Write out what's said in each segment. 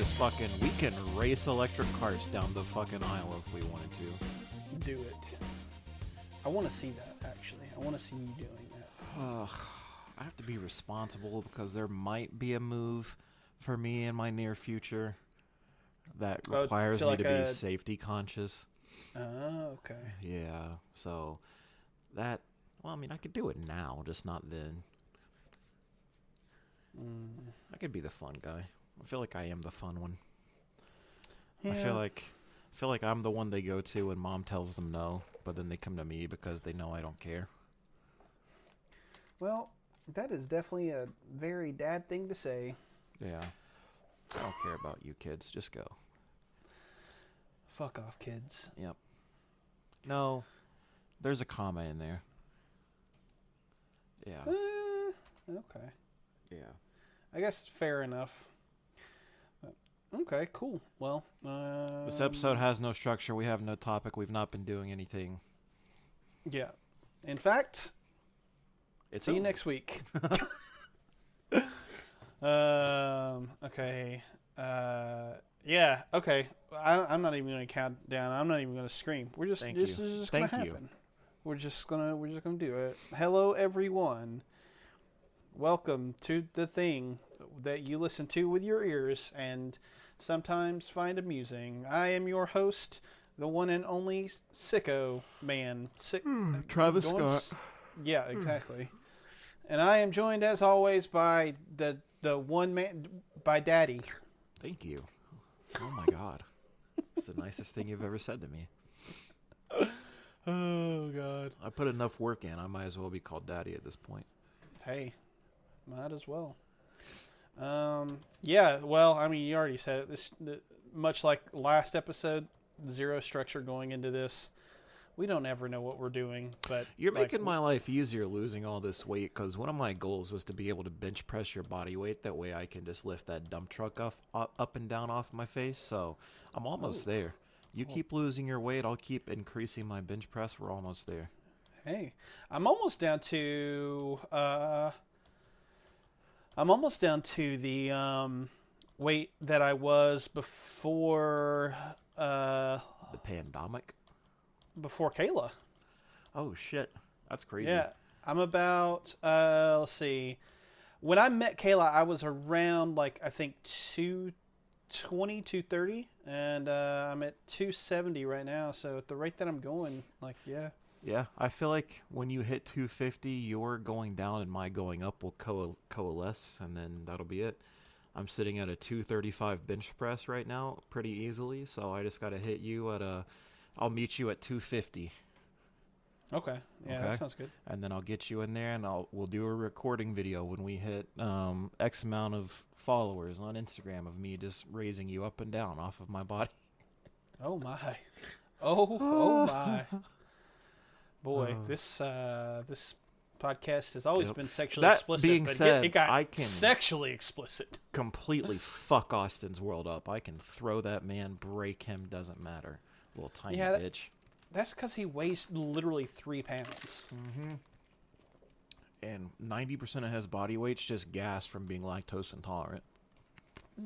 just fucking, we can race electric cars down the fucking aisle if we wanted to. Do it. I want to see that, actually. I want to see you doing that. I have to be responsible because there might be a move for me in my near future that requires me to be safety conscious. Oh, okay. Yeah, so that, well, I mean, I could do it now, just not then. I could be the fun guy. I feel like I am the fun one. Yeah. I feel like I'm the one they go to when mom tells them no, but then they come to me because they know I don't care. Well, that is definitely a very dad thing to say. Yeah. I don't care about you kids. Just go. Fuck off, kids. Yep. No, there's a comma in there. Yeah. Okay. Yeah. I guess fair enough. Okay, cool. Well, This episode has no structure. We have no topic. We've not been doing anything. Yeah. In fact, see you next week. Okay. Yeah. Okay. I'm not even going to count down. I'm not even going to scream. We're just. This is just going to happen. We're just gonna do it. Hello, everyone. Welcome to the thing that you listen to with your ears and sometimes find amusing. I am your host, the one and only Sicko Man. Travis Scott. Yeah, exactly. And I am joined, as always, by the one man, by Daddy. Thank you. Oh my God, it's the nicest thing you've ever said to me. Oh God! I put enough work in. I might as well be called Daddy at this point. Hey, might as well. Yeah. Well, I mean, you already said it. Much like last episode, zero structure going into this. We don't ever know what we're doing, but you're making my life easier losing all this weight because one of my goals was to be able to bench press your body weight. That way I can just lift that dump truck up and down off my face. So I'm almost there. You keep losing your weight, I'll keep increasing my bench press. We're almost there. Hey, I'm almost down to the weight that I was before the pandemic. Before Kayla. Oh shit, that's crazy. Yeah, I'm about let's see. When I met Kayla, I was around like I think 220, 230, and I'm at 270 right now. So at the rate that I'm going, like yeah. Yeah, I feel like when you hit 250, your going down and my going up will coalesce, and then that'll be it. I'm sitting at a 235 bench press right now pretty easily, so I just got to hit you at I'll meet you at 250. Okay. Yeah, okay. That sounds good. And then I'll get you in there, and we'll do a recording video when we hit X amount of followers on Instagram of me just raising you up and down off of my body. Oh my. Oh my. Boy, this podcast has always been sexually explicit. That being said, it got I can sexually explicit. Completely fuck Austin's world up. I can throw that man, break him, doesn't matter. Little tiny bitch. That's because he weighs literally 3 pounds. Mm-hmm. And 90% of his body weight's just gas from being lactose intolerant.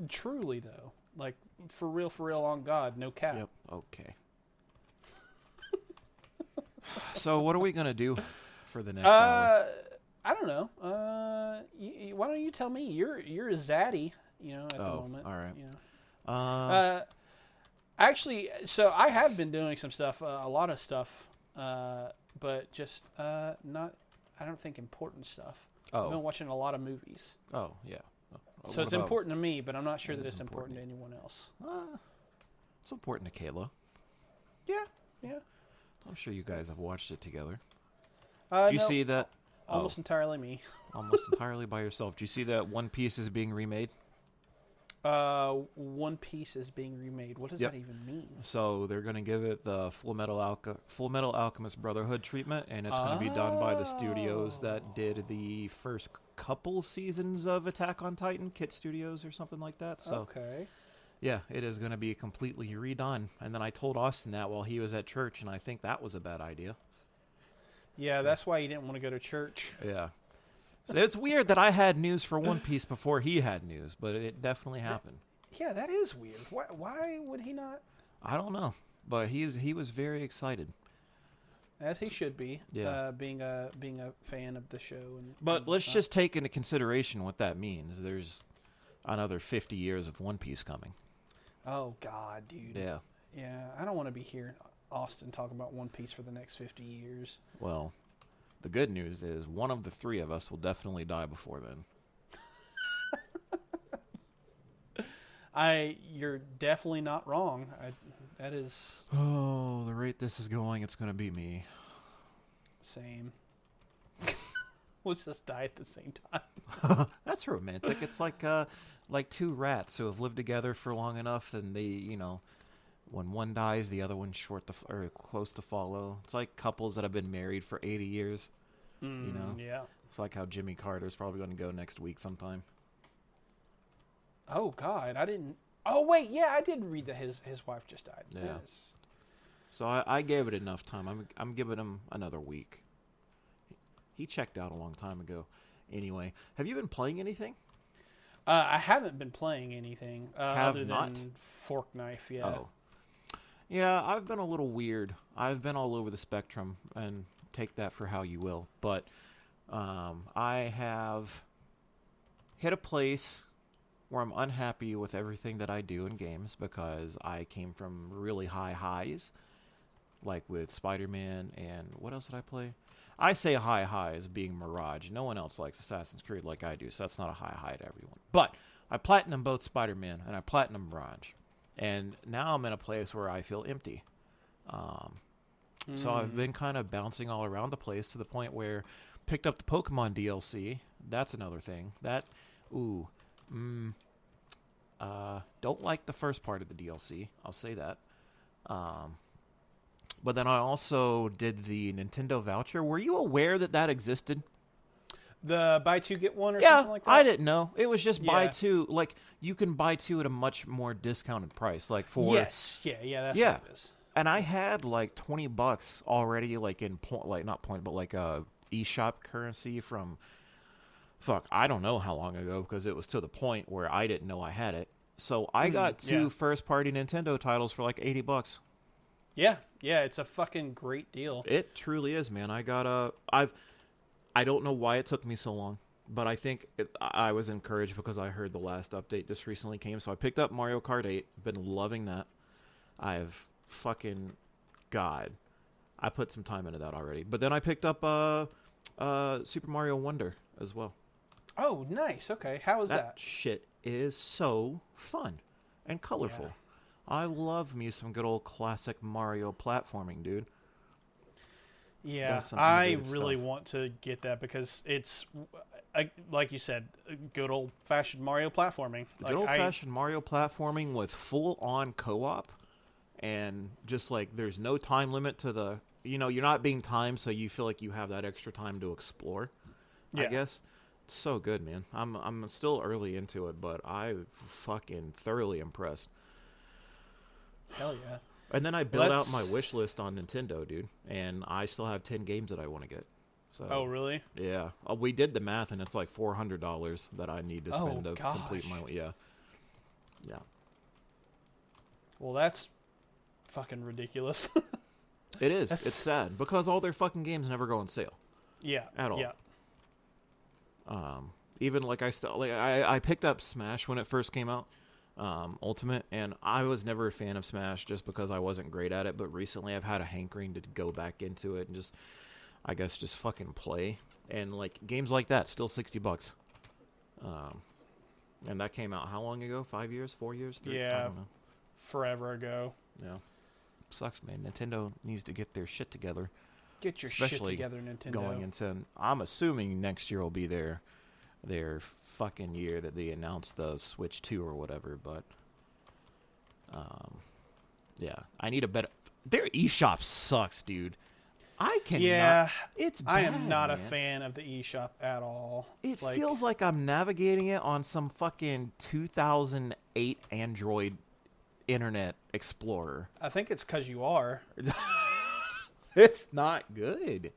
Truly, though. Like, for real, on God, no cap. Yep, okay. So, what are we going to do for the next hour? I don't know. Why don't you tell me? You're a zaddy, at the moment. All right. You know. Actually, so I have been doing some stuff, a lot of stuff, but just not, I don't think important stuff. I've been watching a lot of movies. Oh, yeah. So it's important to me, but I'm not sure that it's important to anyone else. It's important to Kayla. Yeah. I'm sure you guys have watched it together. Do you see that? Almost entirely me. Almost entirely by yourself. Do you see that One Piece is being remade? One Piece is being remade. What does that even mean? So they're going to give it the Full Metal Alchemist Brotherhood treatment, and it's going to be done by the studios that did the first couple seasons of Attack on Titan, Kit Studios or something like that. So, okay. Yeah, it is going to be completely redone. And then I told Austin that while he was at church, and I think that was a bad idea. Yeah, that's why he didn't want to go to church. Yeah. So it's weird that I had news for One Piece before he had news, but it definitely happened. Yeah, that is weird. Why would he not? I don't know, but he was very excited. As he should be. Yeah. Being a fan of the show. But let's just take into consideration what that means. There's another 50 years of One Piece coming. Oh God, dude. Yeah. Yeah, I don't want to be here in Austin talking about One Piece for the next 50 years. Well, the good news is one of the three of us will definitely die before then. You're definitely not wrong. That is. Oh, the rate this is going, it's gonna be me. Same. Let's just die at the same time. That's romantic. It's like two rats who have lived together for long enough, and they, when one dies, the other one's or close to follow. It's like couples that have been married for 80 years. Yeah. It's like how Jimmy Carter's probably going to go next week sometime. Oh God, I didn't. Oh wait, yeah, I did read that his wife just died. Yeah. Yes. So I gave it enough time. I'm giving him another week. He checked out a long time ago. Anyway, have you been playing anything? I haven't been playing anything other not? than Fork Knife. Yeah. Oh. Yeah, I've been a little weird. I've been all over the spectrum, and take that for how you will. But I have hit a place where I'm unhappy with everything that I do in games because I came from really high highs, like with Spider-Man and what else did I play? I say high highs being Mirage. No one else likes Assassin's Creed like I do, so that's not a high high to everyone. But I platinum both Spider-Man and I platinum Mirage. And now I'm in a place where I feel empty. So I've been kind of bouncing all around the place to the point where picked up the Pokemon DLC. That's another thing. Don't like the first part of the DLC. I'll say that. But then I also did the Nintendo voucher. Were you aware that existed? The buy two get one or something like that? I didn't know. It was just buy two. Like, you can buy two at a much more discounted price. Like for Yes. Yeah, that's what it is. And I had like $20 already, like in not point, but like eShop currency from I don't know how long ago, because it was to the point where I didn't know I had it. So I got two first-party Nintendo titles for like $80. Yeah, it's a fucking great deal. It truly is, man. I don't know why it took me so long, but I think I was encouraged because I heard the last update just recently came. So I picked up Mario Kart 8. Been loving that. I've God, I put some time into that already. But then I picked up Super Mario Wonder as well. Oh, nice. Okay, how is that? That shit is so fun and colorful. Yeah. I love me some good old classic Mario platforming, dude. Yeah, I really want to get that because it's, like you said, good old-fashioned Mario platforming. Good old-fashioned Mario platforming with full-on co-op, and just like there's no time limit to the, you're not being timed, so you feel like you have that extra time to explore, I guess. It's so good, man. I'm still early into it, but I'm fucking thoroughly impressed. Hell yeah. And then I built out my wish list on Nintendo, dude, and I still have 10 games that I want to get. So, oh, really? Yeah. We did the math, and it's like $400 that I need to spend to complete my... Yeah. Well, that's fucking ridiculous. It is. It's sad, because all their fucking games never go on sale. Yeah. At all. Yeah. Even like I picked up Smash when it first came out. Ultimate, and I was never a fan of Smash just because I wasn't great at it, but recently I've had a hankering to go back into it and just fucking play, and like games like that still $60. And that came out how long ago? 5 years, 4 years, 3? Yeah, I don't know. Forever ago. Yeah, sucks, man. Nintendo needs to get their shit together. Get your shit together, Nintendo. Going into, I'm assuming next year will be their fucking year that they announced the Switch 2 or whatever, but yeah, I need a better. Their eShop sucks, dude. I cannot. Yeah, it's bad, I am not man. a fan of the eShop at all. It feels like I'm navigating it on some fucking 2008 Android Internet Explorer. I think it's because you are. It's not good.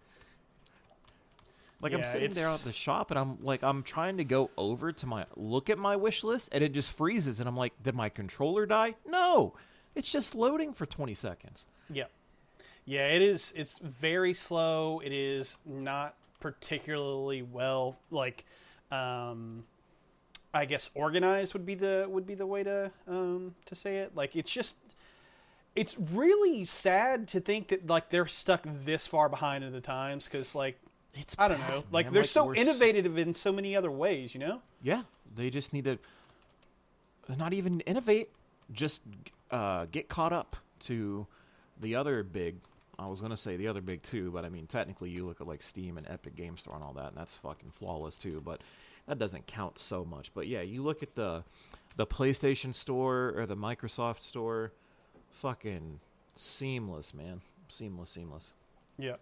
Like, I'm sitting there at the shop, and I'm trying to go over to look at my wish list, and it just freezes, and I'm like, did my controller die? No, it's just loading for 20 seconds. Yeah. Yeah, it is. It's very slow. It is not particularly well, like, I guess organized would be the way to say it. Like, it's really sad to think that, like, they're stuck this far behind in the times, because, like, I don't know. Like, they're so innovative in so many other ways, you know? Yeah. They just need to not even innovate, just get caught up to the other big. I was going to say the other big two, but I mean, technically you look at, like, Steam and Epic Game Store and all that, and that's fucking flawless too, but that doesn't count so much. But yeah, you look at the PlayStation Store or the Microsoft Store, fucking seamless, man. Seamless. Yeah.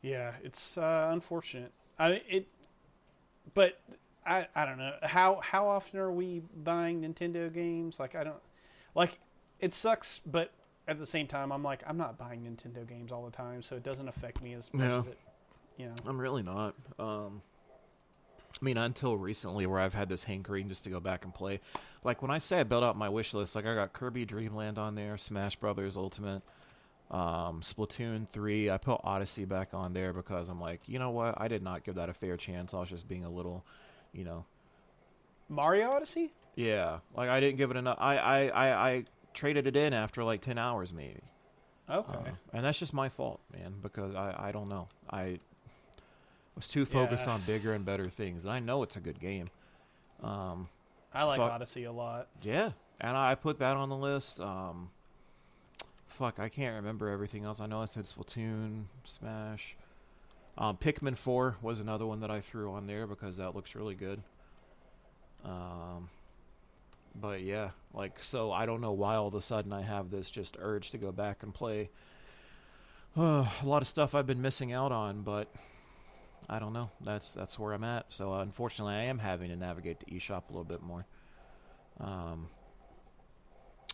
Yeah, it's unfortunate. But I don't know how often are we buying Nintendo games? Like, I don't like it sucks, but at the same time, I'm like, I'm not buying Nintendo games all the time, so it doesn't affect me as much as it. You know, I'm really not. I mean, until recently, where I've had this hankering just to go back and play. Like, when I say I built out my wish list, like, I got Kirby Dream Land on there, Smash Brothers Ultimate, Splatoon 3. I put Odyssey back on there because I'm like, you know what? I did not give that a fair chance. I was just being a little, you know. Mario Odyssey? Yeah. Like, I didn't give it enough. I traded it in after, like, 10 hours, maybe. Okay. And that's just my fault, man, because I don't know. I was too focused on bigger and better things, and I know it's a good game. I like Odyssey a lot. Yeah, and I put that on the list. Fuck, I can't remember everything else. I know I said Splatoon, Smash. Pikmin 4 was another one that I threw on there because that looks really good. But yeah, like, so I don't know why all of a sudden I have this just urge to go back and play a lot of stuff I've been missing out on, but I don't know. That's where I'm at. So unfortunately, I am having to navigate the eShop a little bit more. But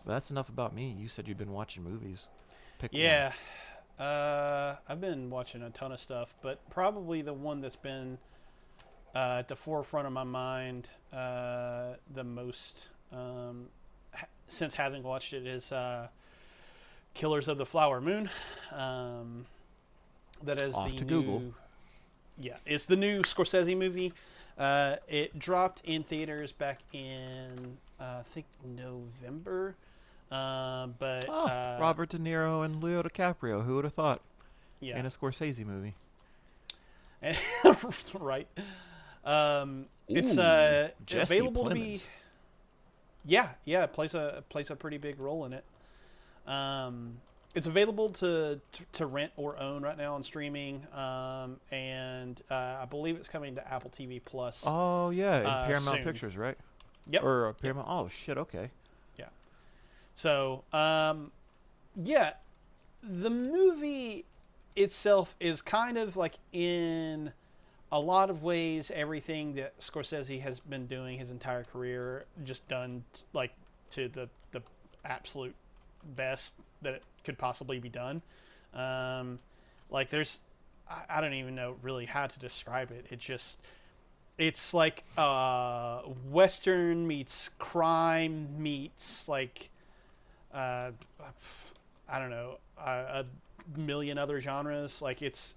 that's enough about me. You said you've been watching movies. Pick one. I've been watching a ton of stuff, but probably the one that's been at the forefront of my mind the most since having watched it is Killers of the Flower Moon. That is off the to new, Google. Yeah, it's the new Scorsese movie. It dropped in theaters back in I think November. But Robert De Niro and Leo DiCaprio. Who would have thought? Yeah, in a Scorsese movie. Right. It's Jesse available Plemons. to be. Yeah, plays a pretty big role in it. It's available to rent or own right now on streaming, and I believe it's coming to Apple TV Plus. Oh yeah, in Paramount soon. Pictures, right? Yep. Or Paramount. Oh shit. Okay. Yeah. So, yeah, the movie itself is kind of like, in a lot of ways, everything that Scorsese has been doing his entire career, just done like to the absolute best that it could possibly be done. Like, there's, I don't even know really how to describe it. It's like Western meets crime meets like I don't know, a million other genres. Like, it's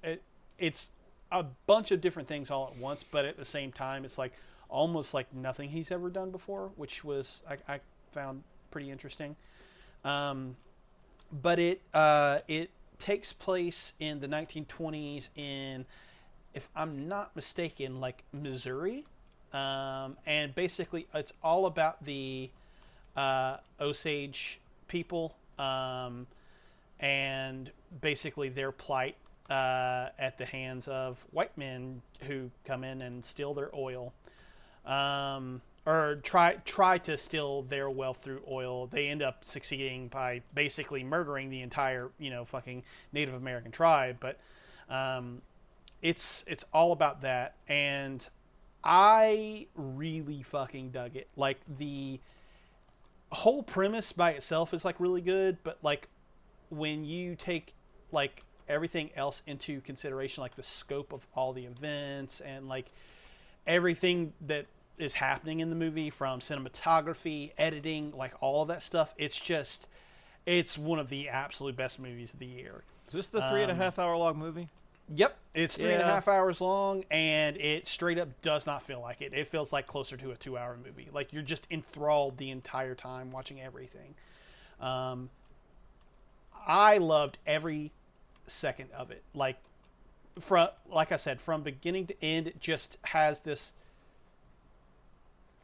a bunch of different things all at once, but at the same time, it's like almost like nothing he's ever done before, which was I found pretty interesting. But it takes place in the 1920s in, if I'm not mistaken, like Missouri, and basically it's all about the Osage people, and basically their plight at the hands of white men who come in and steal their oil, or try to steal their wealth through oil. They end up succeeding by basically murdering the entire, fucking Native American tribe. But it's all about that, and I really fucking dug it. Like, the whole premise by itself is like really good, but like when you take like everything else into consideration, like the scope of all the events and like everything that is happening in the movie, from cinematography, editing, like all of that stuff, it's one of the absolute best movies of the year. Is this the 3.5 hour long movie? Yep, it's 3.5 hours long, and it straight up does not feel like it. It feels like closer to a 2-hour movie. Like, you're just enthralled the entire time watching everything. I loved every second of it. Like I said, from beginning to end, it just has this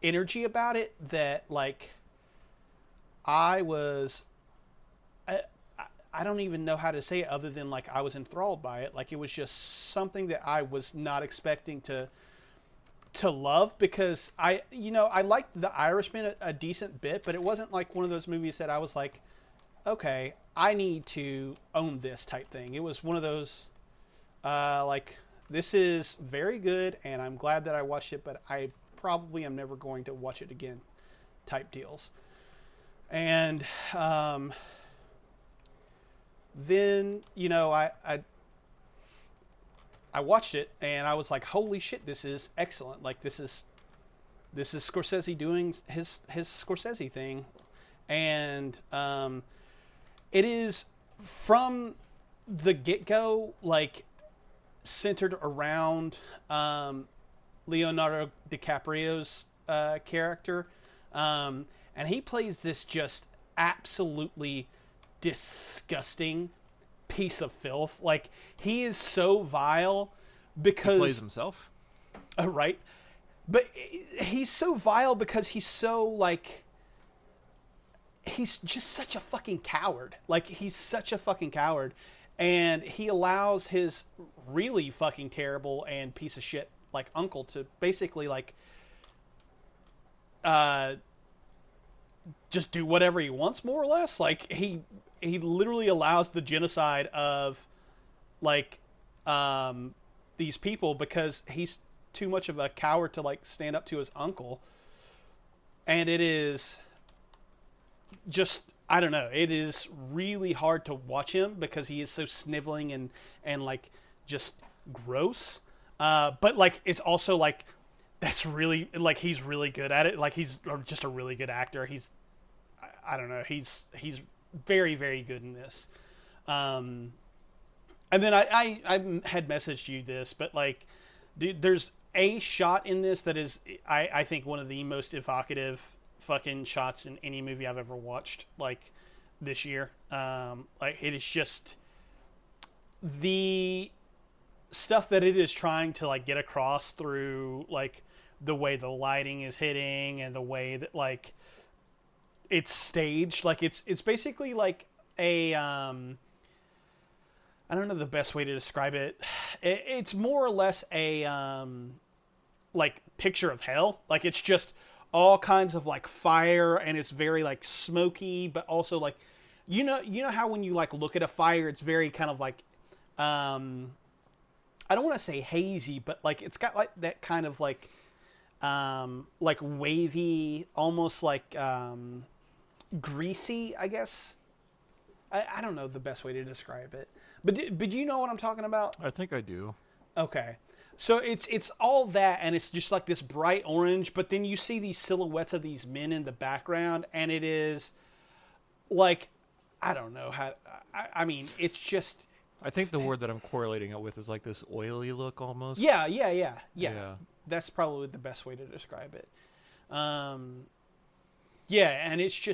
energy about it that, like, I don't even know how to say it other than, like, I was enthralled by it. Like, it was just something that I was not expecting to love, because I liked The Irishman a decent bit, but it wasn't like one of those movies that I was like, okay, I need to own this type thing. It was one of those, like, this is very good, and I'm glad that I watched it, but I probably am never going to watch it again type deals. And then, I watched it, and I was like, holy shit, this is excellent. Like, this is Scorsese doing his Scorsese thing. And it is, from the get-go, like, centered around Leonardo DiCaprio's character. And he plays this just absolutely disgusting piece of filth. Like, he is so vile because... He plays himself? Right. But he's so vile because he's so, like... He's just such a fucking coward. Like, he's such a fucking coward. And he allows his really fucking terrible and piece of shit, like, uncle to basically, like... just do whatever he wants, more or less. Like, he literally allows the genocide of, like, these people because he's too much of a coward to, like, stand up to his uncle. And it is just, I don't know, it is really hard to watch him because he is so sniveling and like, just gross. But, like, it's also, like, that's really, like, he's really good at it. Like, he's just a really good actor. I don't know, he's very, very good in this. And then I had messaged you this, but, like, dude, there's a shot in this that is, I think, one of the most evocative fucking shots in any movie I've ever watched, like, this year. Like, it is just the stuff that it is trying to, like, get across through, like, the way the lighting is hitting and the way that, like, it's staged. Like, it's basically like a I don't know the best way to describe it. It's more or less a like, picture of hell. Like, it's just all kinds of, like, fire, and it's very, like, smoky, but also, like, you know how when you, like, look at a fire, it's very kind of like I don't want to say hazy, but, like, it's got, like, that kind of, like wavy, almost like greasy, I guess. I don't know the best way to describe it, but do you know what I'm talking about? I think I do. Okay, so it's all that, and it's just like this bright orange, but then you see these silhouettes of these men in the background, and it is like, I don't know how. I mean, it's just. I think the word that I'm correlating it with is, like, this oily look almost. Yeah. That's probably the best way to describe it. Yeah, and it's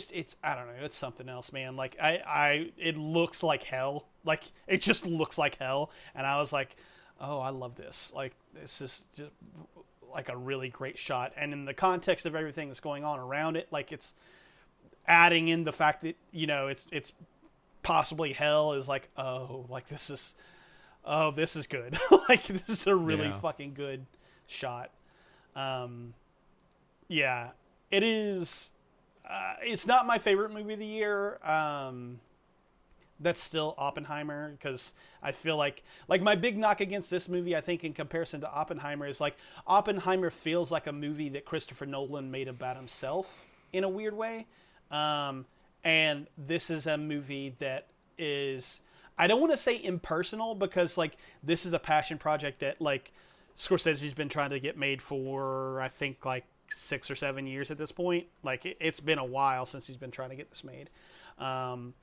I don't know, it's something else, man. Like, it looks like hell. Like, it just looks like hell. And I was like, oh, I love this. Like, this is just, like, a really great shot. And in the context of everything that's going on around it, like, it's adding in the fact that, it's possibly hell is like, oh, like, this is good. Like, this is a really fucking good shot. Yeah, it is. It's not my favorite movie of the year. That's still Oppenheimer, because I feel like my big knock against this movie, I think, in comparison to Oppenheimer, is, like, Oppenheimer feels like a movie that Christopher Nolan made about himself in a weird way. And this is a movie that is, I don't want to say impersonal, because like this is a passion project that like Scorsese's been trying to get made for, I think, like 6 or 7 years at this point. Like it's been a while since he's been trying to get this made. So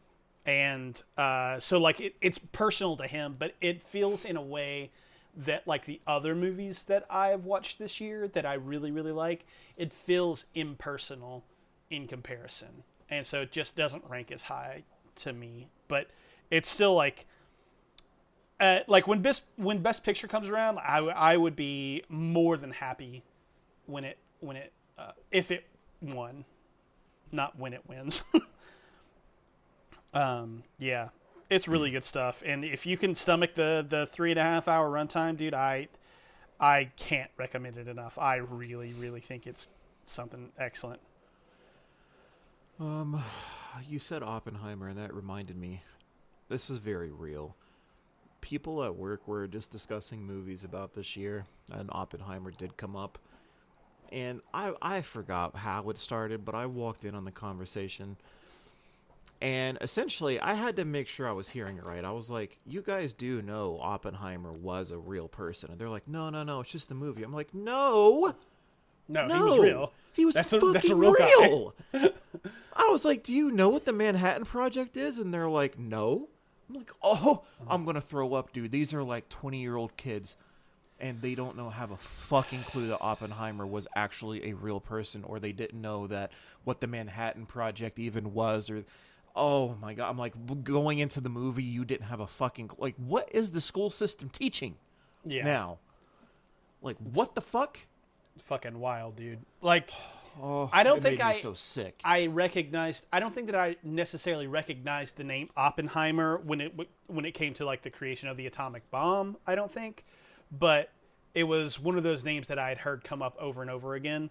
like it's personal to him, but it feels in a way that like the other movies that I have watched this year that I really, really like, it feels impersonal in comparison. And so it just doesn't rank as high to me, but it's still like when Best Picture comes around, I would be more than happy when it if it won, not when it wins. Yeah, it's really good stuff, and if you can stomach the 3.5 hour runtime, dude, I can't recommend it enough. I really, really think it's something excellent. You said Oppenheimer, and that reminded me. This is very real. People at work were just discussing movies about this year, and Oppenheimer did come up. And I forgot how it started, but I walked in on the conversation. And essentially, I had to make sure I was hearing it right. I was like, you guys do know Oppenheimer was a real person. And they're like, no, it's just the movie. I'm like, no, he was real. He was that's a real. I was like, do you know what the Manhattan Project is? And they're like, no. I'm like, oh, I'm going to throw up, dude. These are like 20-year-old kids, and they don't have a fucking clue that Oppenheimer was actually a real person, or they didn't know that what the Manhattan Project even was, or... Oh my God. I'm like, going into the movie, you didn't have a fucking... Like, what is the school system teaching now? Like, what the fuck? Fucking wild, dude. Like, I don't think so sick. I don't think that I necessarily recognized the name Oppenheimer when it came to, like, the creation of the atomic bomb, I don't think. But it was one of those names that I had heard come up over and over again.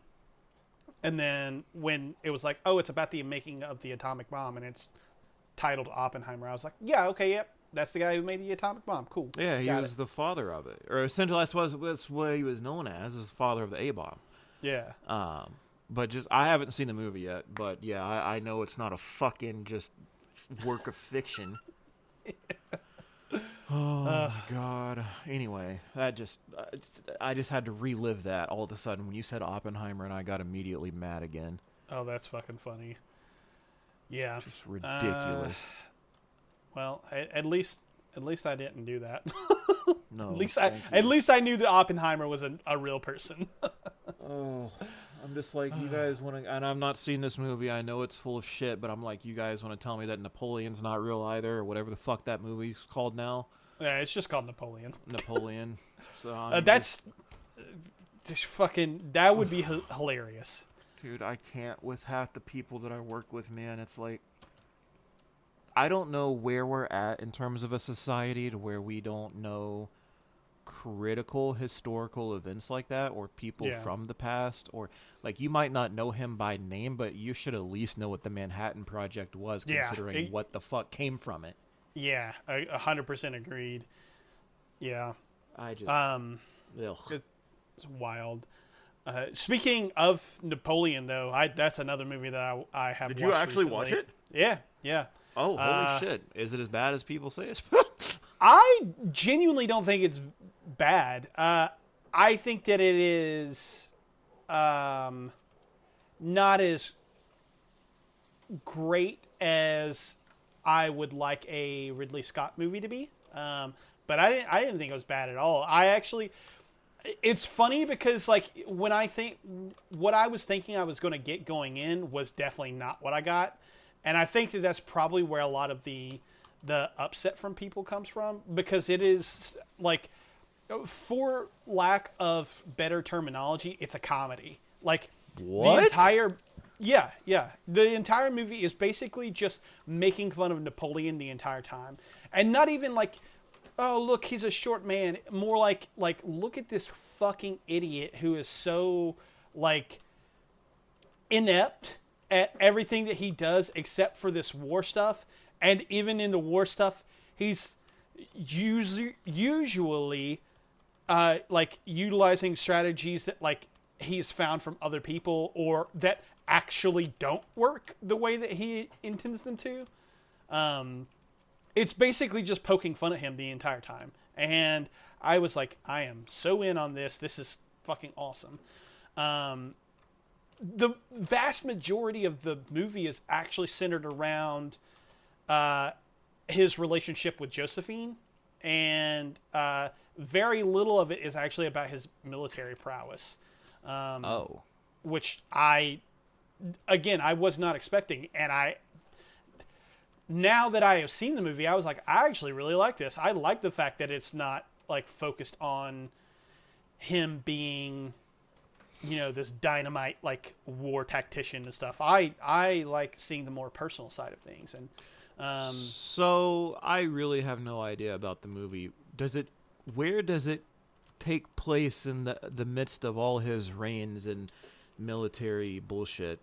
And then when it was like, oh, it's about the making of the atomic bomb, and it's titled Oppenheimer, I was like, yeah, okay, yep, that's the guy who made the atomic bomb. Cool. Yeah, he was the father of it, or essentially that's what he was known as the father of the A-bomb. Yeah. But just I haven't seen the movie yet, but yeah, I know it's not a fucking just work of fiction. Oh my God. Anyway, I just had to relive that all of a sudden when you said Oppenheimer, and I got immediately mad again. Oh, that's fucking funny. Yeah. Just ridiculous. Well, at least I didn't do that. No. At least I knew that Oppenheimer was a real person. Oh, I'm just like, you guys want to, and I'm not seeing this movie. I know it's full of shit, but I'm like, you guys want to tell me that Napoleon's not real either, or whatever the fuck that movie's called now? Yeah, it's just called Napoleon. So I mean, that's just fucking. That would be hilarious. Dude, I can't with half the people that I work with, man. It's like, I don't know where we're at in terms of a society to where we don't know critical historical events like that, or people from the past, or like, you might not know him by name, but you should at least know what the Manhattan Project was, considering what the fuck came from it. Yeah, 100% agreed. Yeah. I just... It's wild. Speaking of Napoleon, though, that's another movie that I have watched. Did you actually watch it? Yeah. Oh, holy shit. Is it as bad as people say it's I genuinely don't think it's bad. I think that it is not as great as I would like a Ridley Scott movie to be. But I didn't think it was bad at all. It's funny because, like, when I think what I was thinking I was going to get going in was definitely not what I got. And I think that that's probably where a lot of the upset from people comes from, because it is, like, for lack of better terminology, it's a comedy. Like, what? The entire... Yeah. The entire movie is basically just making fun of Napoleon the entire time. And not even like, oh, look, he's a short man. More like look at this fucking idiot who is so, like, inept at everything that he does except for this war stuff. And even in the war stuff, he's usually, like, utilizing strategies that, like, he's found from other people, or that actually don't work the way that he intends them to. it's basically just poking fun at him the entire time. And I was like, I am so in on this. This is fucking awesome. The vast majority of the movie is actually centered around his relationship with Josephine, and very little of it is actually about his military prowess. Which I was not expecting, and now that I have seen the movie, I was like, I actually really like this. I like the fact that it's not like focused on him being, this dynamite like war tactician and stuff. I like seeing the more personal side of things. And so I really have no idea about the movie. Where does it take place in the midst of all his reigns and military bullshit?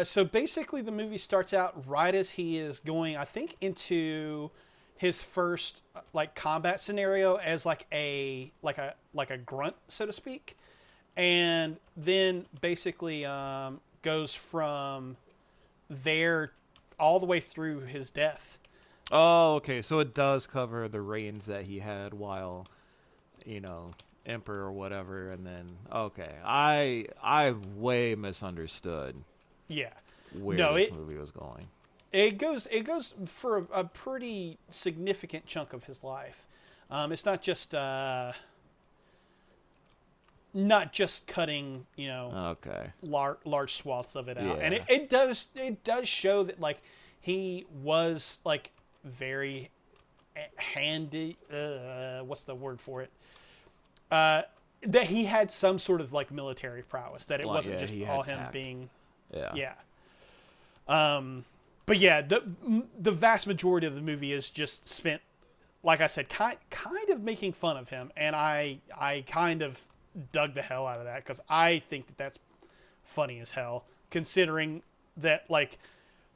So basically, the movie starts out right as he is going, I think, into his first like combat scenario as like a grunt, so to speak, and then basically goes from there all the way through his death. Oh, okay. So it does cover the reigns that he had while, emperor or whatever, and then okay, I way misunderstood. Yeah, where this movie was going. It goes for a pretty significant chunk of his life. It's not just cutting, okay, large swaths of it out, yeah. And it does show that like he was like very handy. What's the word for it? That he had some sort of like military prowess. That it wasn't just all him being. Yeah. But yeah, the vast majority of the movie is just spent, like I said, kind of making fun of him, and I kind of dug the hell out of that because I think that that's funny as hell, considering that like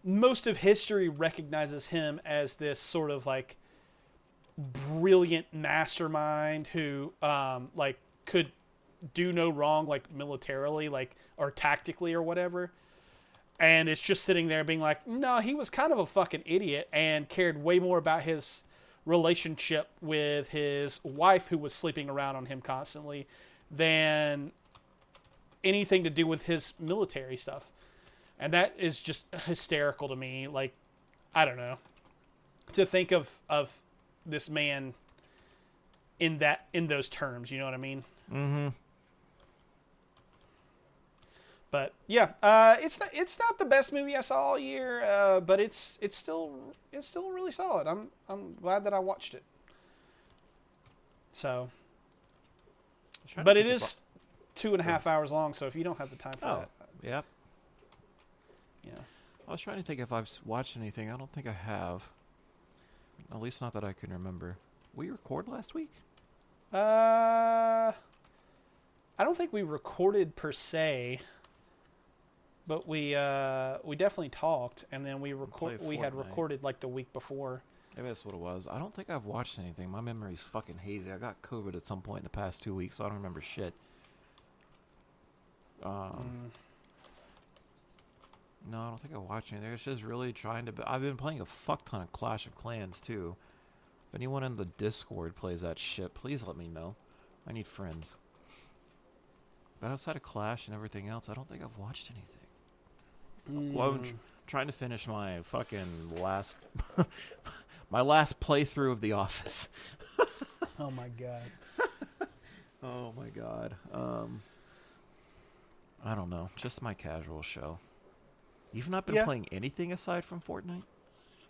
most of history recognizes him as this sort of like brilliant mastermind who like could do no wrong, like militarily, like or tactically or whatever. And it's just sitting there being like, no, he was kind of a fucking idiot and cared way more about his relationship with his wife, who was sleeping around on him constantly, than anything to do with his military stuff. And that is just hysterical to me. Like, I don't know. To think of this man in those terms, you know what I mean? Mm-hmm. But yeah, it's not the best movie I saw all year, but it's still really solid. I'm glad that I watched it. So, but it is 2.5 hours long. So if you don't have the time for that, yep. Yeah. I was trying to think if I've watched anything. I don't think I have. At least not that I can remember. We record last week? I don't think we recorded per se. But we definitely talked, and then we had recorded like the week before. Maybe that's what it was. I don't think I've watched anything. My memory's fucking hazy. I got COVID at some point in the past 2 weeks, so I don't remember shit. No, I don't think I watched anything. It's just really trying to... I've been playing a fuck ton of Clash of Clans, too. If anyone in the Discord plays that shit, please let me know. I need friends. But outside of Clash and everything else, I don't think I've watched anything. Well, I'm trying to finish my fucking last... my last playthrough of The Office. Oh, my God. Oh, my God. I don't know. Just my casual show. You've not been playing anything aside from Fortnite?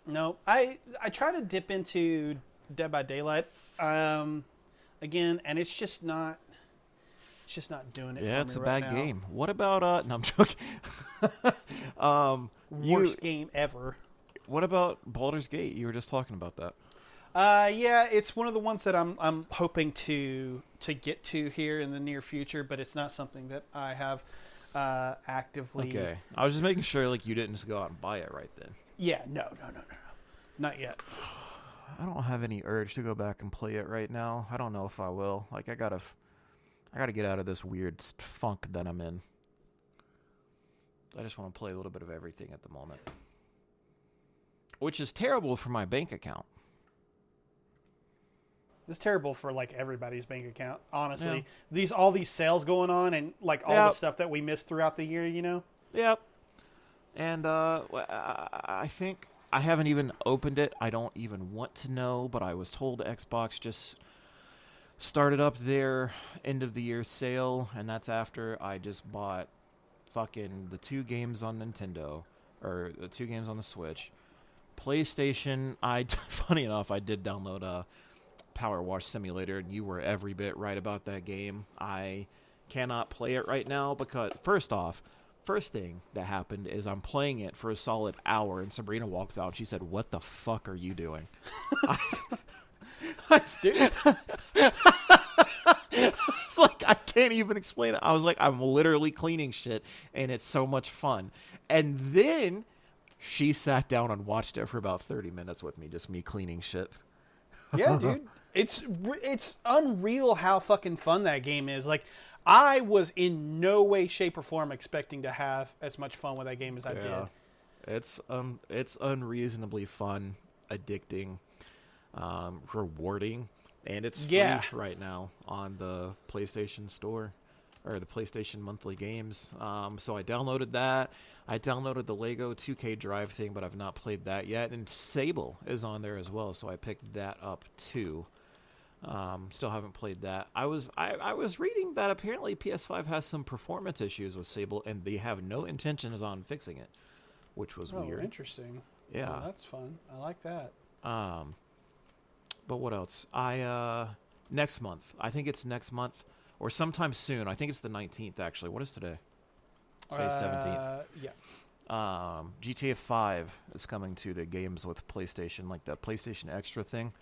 No. I try to dip into Dead by Daylight again, and it's just not... It's just not doing it for me right now. Yeah, it's a bad game. What about... No, I'm joking. Worst game ever. What about Baldur's Gate? You were just talking about that. Yeah, it's one of the ones that I'm hoping to get to here in the near future, but it's not something that I have actively... Okay. I was just making sure like you didn't just go out and buy it right then. Yeah, no. Not yet. I don't have any urge to go back and play it right now. I don't know if I will. Like, I gotta get out of this weird funk that I'm in. I just want to play a little bit of everything at the moment. which is terrible for my bank account. It's terrible for like everybody's bank account, honestly. Yeah. All these sales going on and like all the stuff that we missed throughout the year, you know? Yep. And I think I haven't even opened it. I don't even want to know, but I was told Xbox just started up their end of the year sale, and that's after I just bought fucking the 2 games on Nintendo, or the 2 games on the Switch. PlayStation, funny enough, I did download a Power Wash Simulator, and you were every bit right about that game. I cannot play it right now because, first thing that happened is I'm playing it for a solid hour, and Sabrina walks out. She said, "What the fuck are you doing?" It's like, I can't even explain it. I was like, I'm literally cleaning shit, and it's so much fun. And then she sat down and watched it for about 30 minutes with me, just me cleaning shit. Yeah, dude. It's unreal how fucking fun that game is. Like, I was in no way, shape, or form expecting to have as much fun with that game as I did. It's unreasonably fun, addicting, rewarding, and it's free right now on the PlayStation Store, or the PlayStation monthly games. So I downloaded that. I downloaded the Lego 2K Drive thing, but I've not played that yet. And Sable is on there as well, so I picked that up too. Still haven't played that. I was reading that apparently PS5 has some performance issues with Sable, and they have no intentions on fixing it, which was weird. Interesting. Yeah, that's fun. I like that. But what else? Next month. I think it's next month or sometime soon. I think it's the 19th actually. What is today? Today's 17th. Yeah. GTA 5 is coming to the games with PlayStation, like the PlayStation Extra thing.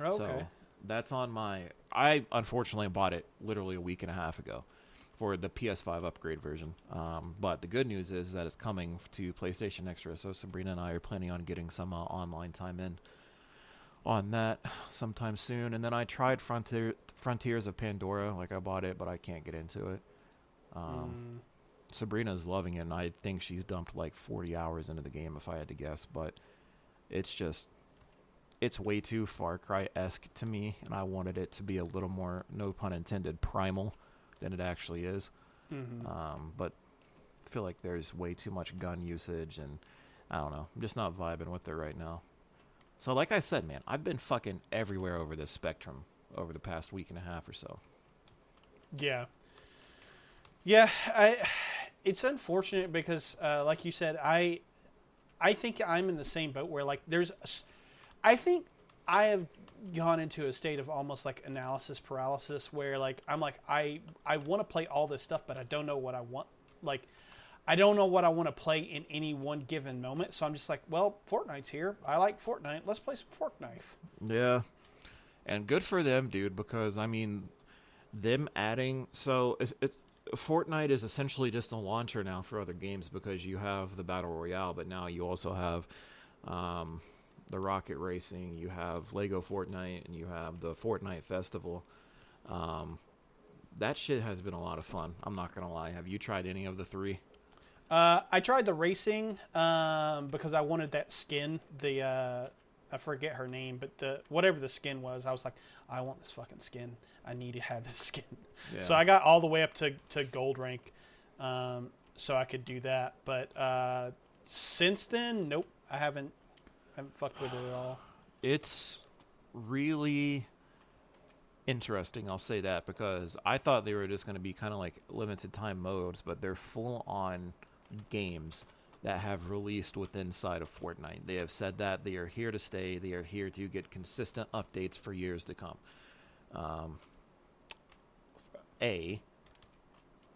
Oh, okay. So that's on my... I unfortunately bought it literally a week and a half ago for the PS5 upgrade version. But the good news is that it's coming to PlayStation Extra, so Sabrina and I are planning on getting some online time in on that sometime soon. And then I tried Frontiers of Pandora. Like, I bought it, but I can't get into it. Sabrina's loving it, and I think she's dumped like 40 hours into the game if I had to guess. But it's way too Far Cry-esque to me, and I wanted it to be a little more, no pun intended, primal than it actually is. But I feel like there's way too much gun usage, and I don't know. I'm just not vibing with it right now. So like I said, man, I've been fucking everywhere over this spectrum over the past week and a half or so. Yeah. It's unfortunate because, like you said, I think I'm in the same boat where, like, I think I have gone into a state of almost like analysis paralysis where, like, I'm like, I want to play all this stuff, but I don't know what I want. Like, I don't know what I want to play in any one given moment. So I'm just like, well, Fortnite's here. I like Fortnite. Let's play some Fortnite. Yeah. And good for them, dude, because, I mean, them adding... So, Fortnite is essentially just a launcher now for other games because you have the Battle Royale, but now you also have the Rocket Racing, you have Lego Fortnite, and you have the Fortnite Festival. That shit has been a lot of fun. I'm not going to lie. Have you tried any of the 3? I tried the racing because I wanted that skin. I forget her name, but whatever the skin was, I was like, I want this fucking skin. I need to have this skin. Yeah. So I got all the way up to gold rank, so I could do that. But since then, nope, I haven't fucked with it at all. It's really interesting, I'll say that, because I thought they were just going to be kind of like limited time modes, but they're full on games that have released within side of Fortnite. They have said that they are here to stay. They are here to get consistent updates for years to come.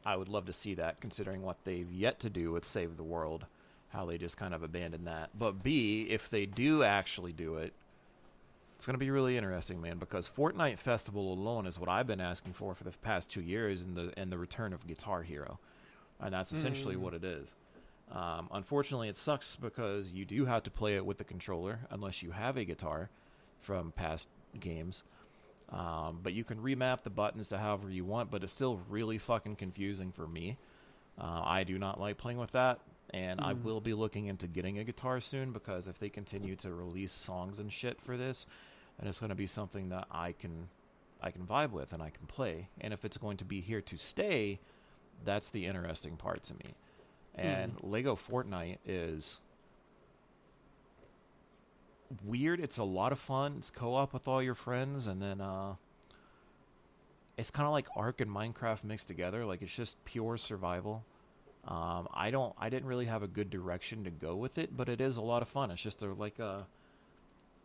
I would love to see that, considering what they've yet to do with Save the World, how they just kind of abandoned that. But B, if they do actually do it, it's going to be really interesting, man, because Fortnite Festival alone is what I've been asking for the past 2 years, and the return of Guitar Hero. And that's essentially what it is. Unfortunately, it sucks because you do have to play it with the controller unless you have a guitar from past games. But you can remap the buttons to however you want, but it's still really fucking confusing for me. I do not like playing with that. And I will be looking into getting a guitar soon, because if they continue to release songs and shit for this, then it's going to be something that I can vibe with and I can play. And if it's going to be here to stay, that's the interesting part to me. And Lego Fortnite is weird. It's a lot of fun. It's co-op with all your friends, and then it's kind of like Ark and Minecraft mixed together. Like, it's just pure survival. I didn't really have a good direction to go with it, but it is a lot of fun. It's just like a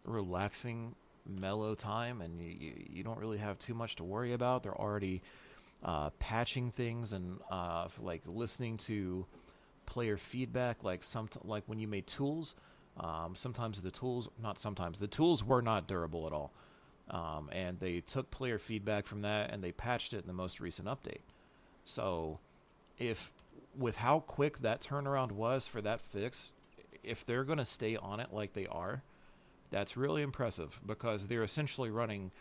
relaxing, mellow time, and you don't really have too much to worry about. They're already patching things and like listening to player feedback. Like like when you made tools, the tools were not durable at all, and they took player feedback from that and they patched it in the most recent update. So with how quick that turnaround was for that fix, if they're going to stay on it like they are, that's really impressive, because they're essentially running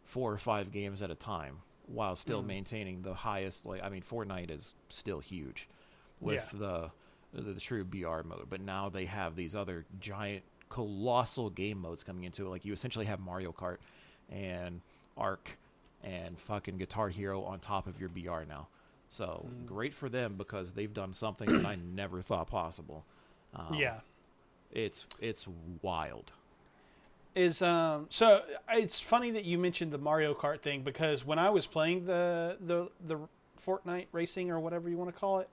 4 or 5 games at a time while still maintaining the highest. Like, I mean, Fortnite is still huge with the true BR mode, but now they have these other giant, colossal game modes coming into it. Like, you essentially have Mario Kart and Ark and fucking Guitar Hero on top of your BR now. So great for them, because they've done something that I never thought possible. It's wild. So it's funny that you mentioned the Mario Kart thing, because when I was playing the Fortnite racing, or whatever you want to call it,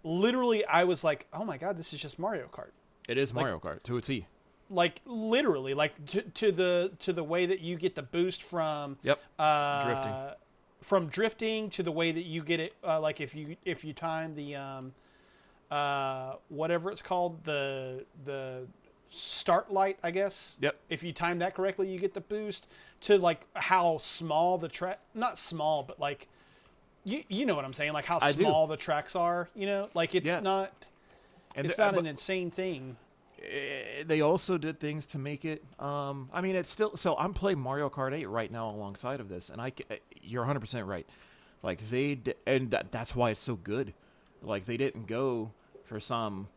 literally I was like, oh my god, this is just Mario Kart. It is Mario Kart to a T. Like, literally, like to the way that you get the boost from drifting. From drifting, to the way that you get it, like if you time the whatever it's called, the start light, I guess. Yep. If you time that correctly, you get the boost, to like how small the track, not small, but like you know what I'm saying, like how small the tracks are, you know, like it's not an insane thing. They also did things to make it. I mean, it's still. So I'm playing Mario Kart 8 right now alongside of this, and you're 100% right. Like, and that's why it's so good. Like, they didn't go for some.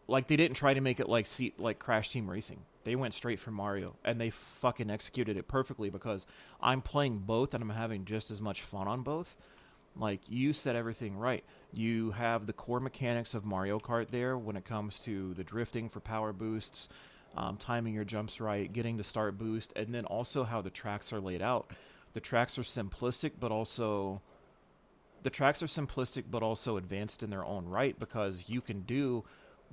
Like, they didn't try to make it like Crash Team Racing. They went straight for Mario, and they fucking executed it perfectly, because I'm playing both and I'm having just as much fun on both. Like, you said everything right. You have the core mechanics of Mario Kart there when it comes to the drifting for power boosts, timing your jumps right, getting the start boost, and then also how the tracks are laid out. The tracks are simplistic, but also advanced in their own right, because you can do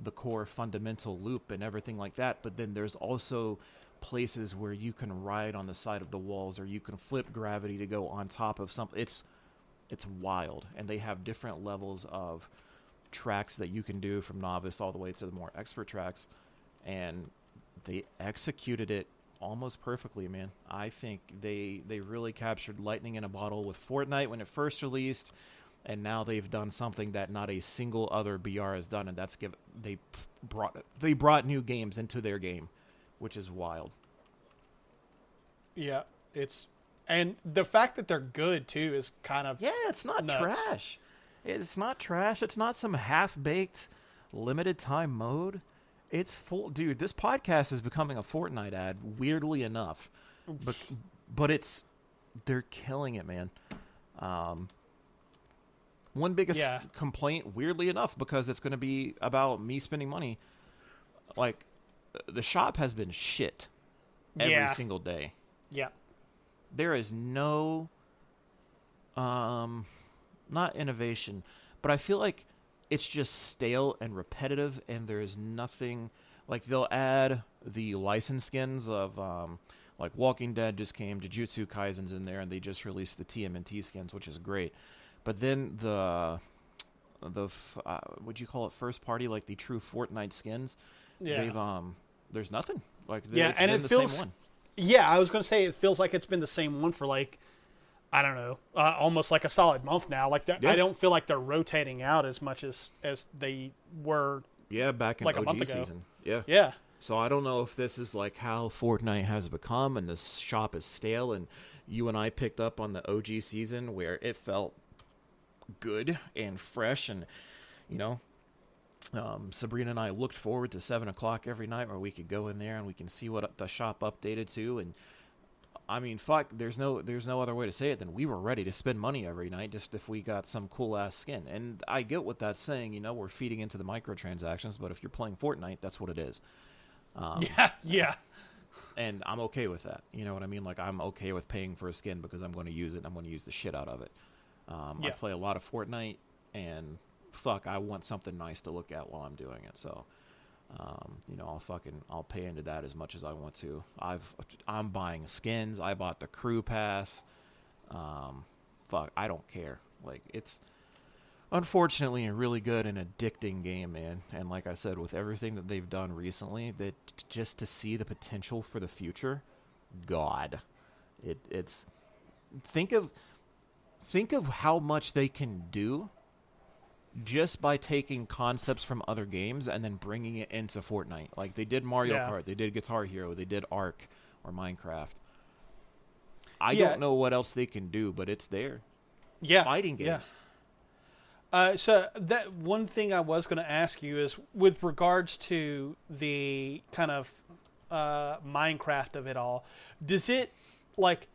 the core fundamental loop and everything like that, but then there's also places where you can ride on the side of the walls, or you can flip gravity to go on top of something. It's wild, and they have different levels of tracks that you can do, from novice all the way to the more expert tracks, and they executed it almost perfectly, man. I think they really captured lightning in a bottle with Fortnite when it first released, and now they've done something that not a single other BR has done, and that's they brought new games into their game, which is wild. Yeah, and the fact that they're good too is kind of it's not nuts. trash. It's not trash. It's not some half-baked limited time mode. It's full, dude. This podcast is becoming a Fortnite ad, weirdly enough, but they're killing it, man. One biggest complaint, weirdly enough, because it's going to be about me spending money. Like, the shop has been shit every single day. Yeah. There is no, not innovation, but I feel like it's just stale and repetitive, and there's nothing. Like, they'll add the license skins of, like, Walking Dead just came, Jujutsu Kaisen's in there, and they just released the TMNT skins, which is great. But then would you call it first party, like the true Fortnite skins? Yeah. There's nothing. Like, it's and it feels. Same one. Yeah, I was going to say, it feels like it's been the same one for, like, I don't know, almost like a solid month now. Like, I don't feel like they're rotating out as much as they were. Yeah, back in like OG a month ago. season. Yeah. Yeah. So I don't know if this is like how Fortnite has become, and this shop is stale, and you and I picked up on the OG season where it felt good and fresh, and, you know, Sabrina and I looked forward to 7 o'clock every night where we could go in there and we can see what the shop updated to. And I mean, fuck, there's no other way to say it than we were ready to spend money every night just if we got some cool ass skin. And I get what that's saying, you know, we're feeding into the microtransactions, but if you're playing Fortnite, that's what it is. Yeah. And I'm okay with that. You know what I mean? Like, I'm okay with paying for a skin because I'm going to use it and I'm going to use the shit out of it. I play a lot of Fortnite, and fuck, I want something nice to look at while I'm doing it. So, you know, I'll pay into that as much as I want to. I'm buying skins. I bought the crew pass. Fuck, I don't care. Like, it's unfortunately a really good and addicting game, man. And like I said, with everything that they've done recently, that just to see the potential for the future, God, it's think of how much they can do just by taking concepts from other games and then bringing it into Fortnite. Like they did Mario Kart, they did Guitar Hero, they did Ark or Minecraft. I don't know what else they can do, but it's there. Yeah. Fighting games. So that one thing I was going to ask you is with regards to the kind of Minecraft of it all, does it like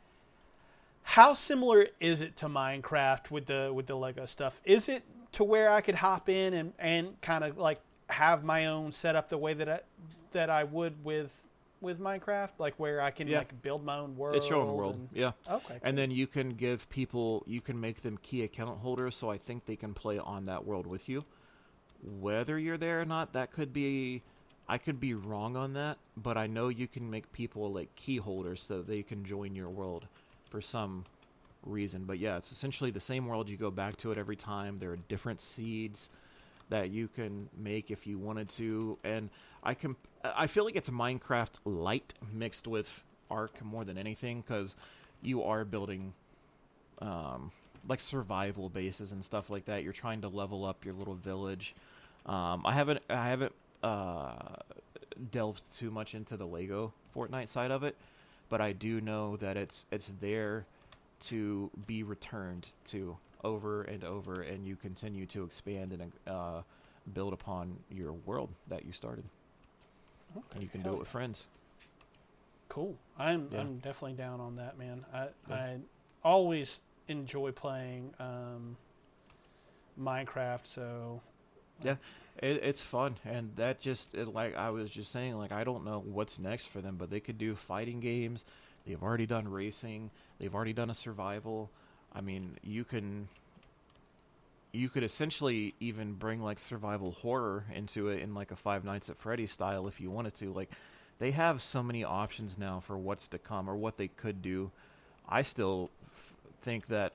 how similar is it to Minecraft with the Lego stuff? Is it to where I could hop in and kind of like have my own setup the way that I would with Minecraft, like where I can like build my own world? It's your own world, yeah. Okay. Cool. And then you can give people, you can make them key account holders, so I think they can play on that world with you. Whether you're there or not, that could be, I could be wrong on that, but I know you can make people like key holders so they can join your world for some reason. But yeah, it's essentially the same world. You go back to it every time. There are different seeds that you can make if you wanted to, and I feel like it's Minecraft Lite mixed with Ark more than anything, because you are building like survival bases and stuff like that. You're trying to level up your little village. I haven't delved too much into the Lego Fortnite side of it, but I do know that it's there to be returned to over and over, and you continue to expand and build upon your world that you started. Okay, and you can do it with friends. Cool. I'm definitely down on that, man. I always enjoy playing Minecraft, so yeah, it's fun, and that just like I was just saying, like I don't know what's next for them, but they could do fighting games. They've already done racing. They've already done a survival. I mean, you could essentially even bring like survival horror into it in like a Five Nights at Freddy's style if you wanted to. Like, they have so many options now for what's to come or what they could do. I still think that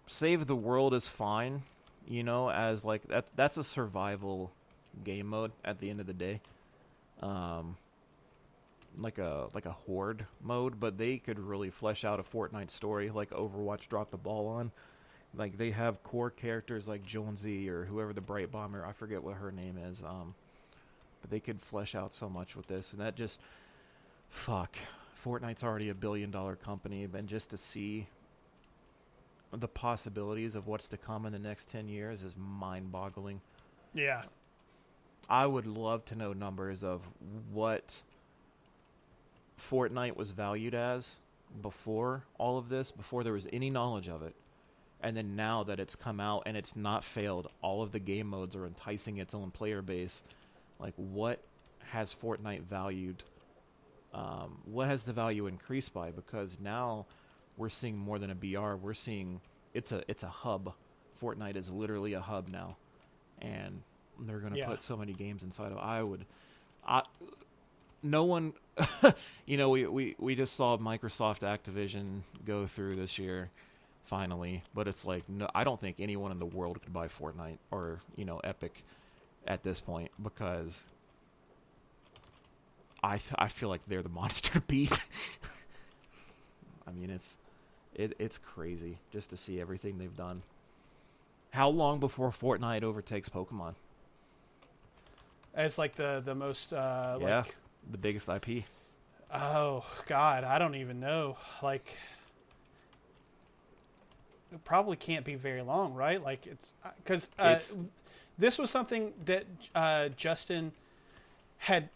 Save the World is fine, you know, as like that's a survival game mode at the end of the day. Like a horde mode, but they could really flesh out a Fortnite story like Overwatch dropped the ball on. Like, they have core characters like Jonesy or whoever the Bright Bomber, I forget what her name is, but they could flesh out so much with this, and that just, fuck, Fortnite's already $1 billion company, and just to see the possibilities of what's to come in the next 10 years is mind-boggling. Yeah. I would love to know numbers of what Fortnite was valued as before all of this, before there was any knowledge of it. And then now that it's come out and it's not failed, all of the game modes are enticing its own player base. Like, what has Fortnite valued? What has the value increased by? Because now we're seeing more than a BR. We're seeing it's a hub. Fortnite is literally a hub now, and they're going to put so many games inside of. No one, you know, we just saw Microsoft Activision go through this year. Finally, but it's like, no, I don't think anyone in the world could buy Fortnite or, you know, Epic at this point, because I feel like they're the monster to beat. I mean, it's crazy just to see everything they've done. How long before Fortnite overtakes Pokemon? As like the most the biggest IP. Oh God, I don't even know. Like, it probably can't be very long, right? Like, it's because this was something that Justin had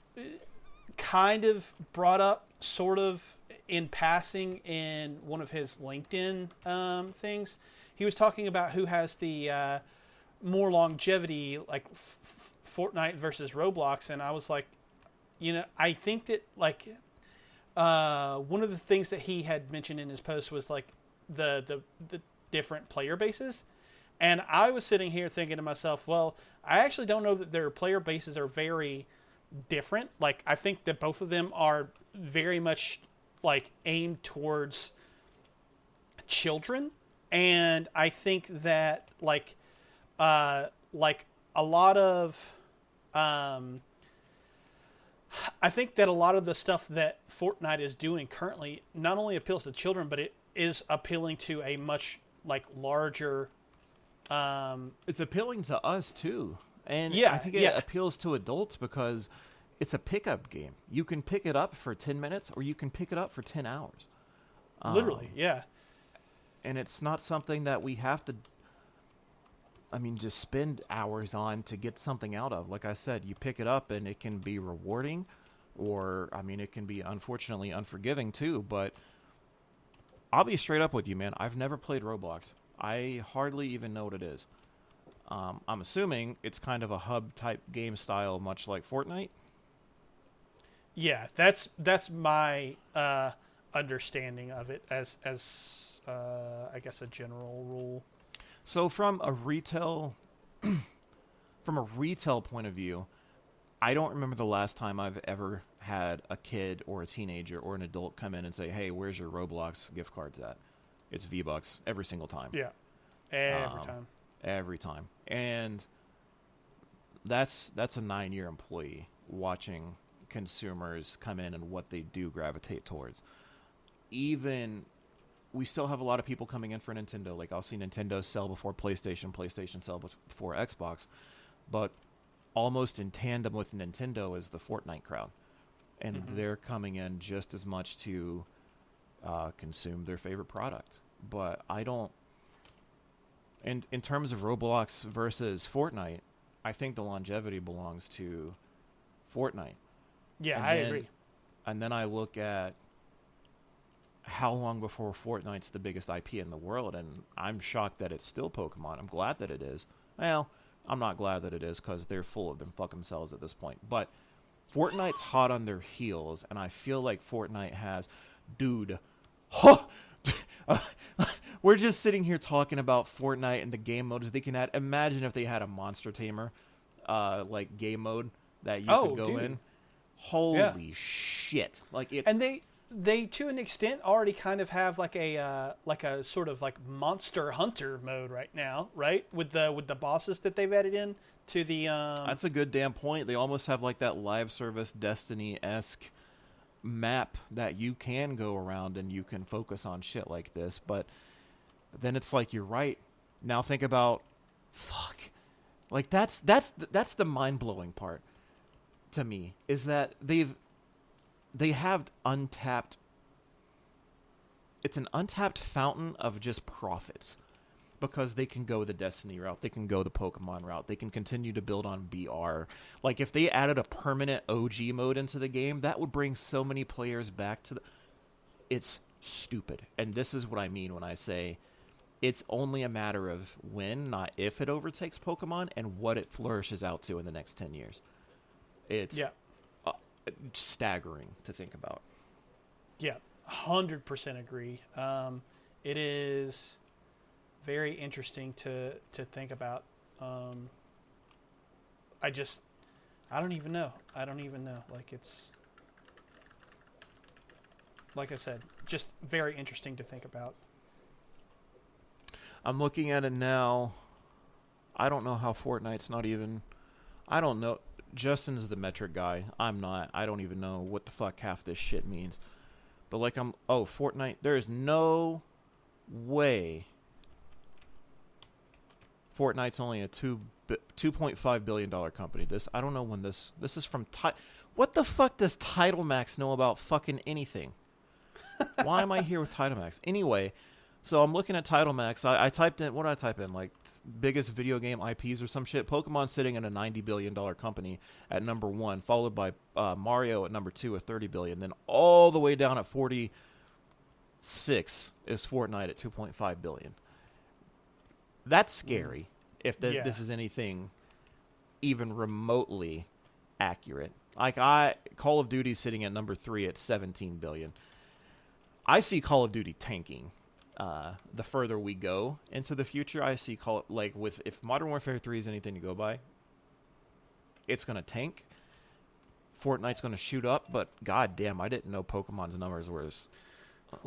kind of brought up, sort of in passing, in one of his LinkedIn things. He was talking about who has the more longevity, like Fortnite versus Roblox, and I was like, I think that like one of the things that he had mentioned in his post was like the different player bases. And I was sitting here thinking to myself, well, I actually don't know that their player bases are very different. Like, I think that both of them are very much like aimed towards children. And I think that like a lot of, I think that a lot of the stuff that Fortnite is doing currently not only appeals to children, but it is appealing to a much like larger. It's appealing to us too, and I think it appeals to adults because it's a pickup game. You can pick it up for 10 minutes, or you can pick it up for 10 hours. Literally, yeah. And it's not something that we have to, just spend hours on to get something out of. Like I said, you pick it up and it can be rewarding, or, it can be unfortunately unforgiving too, but I'll be straight up with you, man. I've never played Roblox. I hardly even know what it is. I'm assuming it's kind of a hub-type game style, much like Fortnite. Yeah, that's my understanding of it as I guess a general rule. So from a retail point of view, I don't remember the last time I've ever had a kid or a teenager or an adult come in and say, "Hey, where's your Roblox gift cards at?" It's V-Bucks every single time. Yeah, every time. Every time. And that's a 9-year employee watching consumers come in and what they do gravitate towards. Even we still have a lot of people coming in for Nintendo. Like, I'll see Nintendo sell before PlayStation sell before Xbox. But almost in tandem with Nintendo is the Fortnite crowd. And they're coming in just as much to consume their favorite product. But I don't... And in terms of Roblox versus Fortnite, I think the longevity belongs to Fortnite. Yeah, I agree. And then I look at how long before Fortnite's the biggest IP in the world, and I'm shocked that it's still Pokemon. I'm glad that it is. Well, I'm not glad that it is because they're full of them fuck themselves at this point. But Fortnite's hot on their heels, and I feel like Fortnite has... Dude. We're just sitting here talking about Fortnite and the game modes they can add. Imagine if they had a Monster Tamer like game mode that you could go in. Holy shit. Like, it's... And they to an extent already kind of have like a sort of like Monster Hunter mode right now, right? With the bosses that they've added in to the That's a good damn point. They almost have like that live service Destiny-esque map that you can go around and you can focus on shit like this. But then it's like, you're right. Now think about like that's the mind-blowing part to me, is that they have untapped... It's an untapped fountain of just profits, because they can go the Destiny route, they can go the Pokemon route, they can continue to build on BR. Like, if they added a permanent OG mode into the game, that would bring so many players back to the... It's stupid. And this is what I mean when I say it's only a matter of when, not if, it overtakes Pokemon, and what it flourishes out to in the next 10 years. It's staggering to think about. Yeah, 100% agree. It is very interesting to think about. I don't even know. Like, it's, like I said, just very interesting to think about. I'm looking at it now. I don't know how Fortnite's not even... I don't know. Justin's the metric guy. I'm not. I don't even know what the fuck half this shit means. But like, Fortnite, there is no way Fortnite's only a $2.5 billion company. I don't know when this is from... What the fuck does Tidal Max know about fucking anything? Why am I here with Tidal Max? Anyway, So I'm looking at Title Max. I typed in, what did I type in? Like biggest video game IPs or some shit. Pokemon's sitting in a $90 billion company at number 1, followed by Mario at number 2 at $30 billion. Then all the way down at 46 is Fortnite at $2.5 billion. That's scary if this is anything even remotely accurate. Like Call of Duty's sitting at number 3 at $17 billion. I see Call of Duty tanking. The further we go into the future, I see if Modern Warfare 3 is anything to go by, it's gonna tank. Fortnite's gonna shoot up, but goddamn, I didn't know Pokemon's numbers were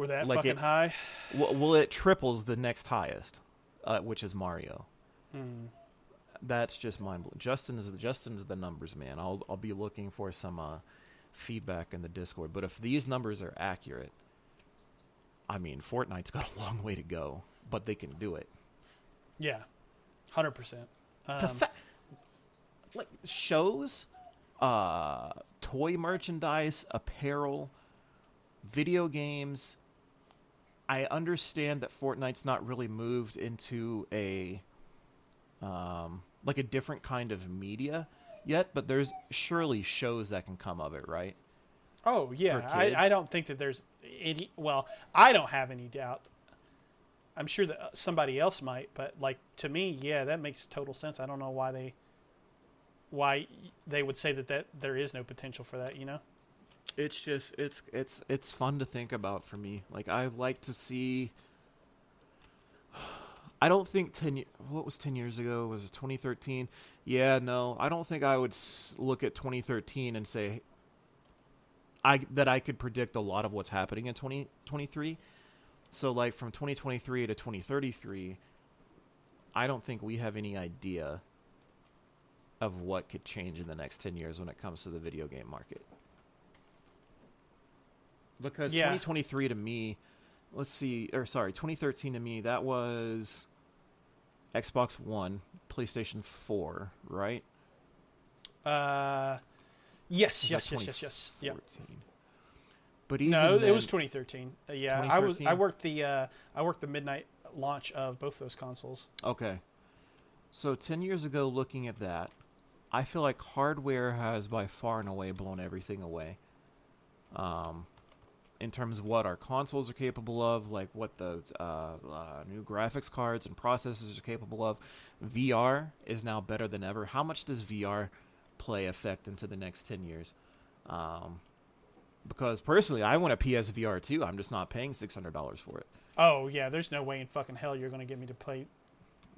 that fucking high. Well, it triples the next highest, which is Mario. That's just mind blowing. Justin's the numbers man. I'll be looking for some feedback in the Discord. But if these numbers are accurate, I mean, Fortnite's got a long way to go, but they can do it. Yeah, 100%. Like shows, toy merchandise, apparel, video games. I understand that Fortnite's not really moved into a different kind of media yet, but there's surely shows that can come of it, right? Oh, yeah. I don't think that there's any... Well, I don't have any doubt. I'm sure that somebody else might, but, like, to me, yeah, that makes total sense. I don't know why they would say that there is no potential for that, you know? It's just... It's fun to think about for me. Like, I like to see... I don't think what was 10 years ago? Was it 2013? Yeah, no. I don't think I would look at 2013 and say... that I could predict a lot of what's happening in 2023. So, like, from 2023 to 2033, I don't think we have any idea of what could change in the next 10 years when it comes to the video game market. Because 2023 to me, 2013 to me, that was Xbox One, PlayStation 4, right? Yes. Yeah. But even it was 2013. Yeah, 2013? I worked the midnight launch of both those consoles. Okay. So 10 years ago, looking at that, I feel like hardware has by far and away blown everything away. In terms of what our consoles are capable of, like what the new graphics cards and processors are capable of. VR is now better than ever. How much does VR play affect into the next 10 years? Because personally, I want a PSVR too. I'm just not paying $600 for it. Oh, yeah. There's no way in fucking hell you're going to get me to pay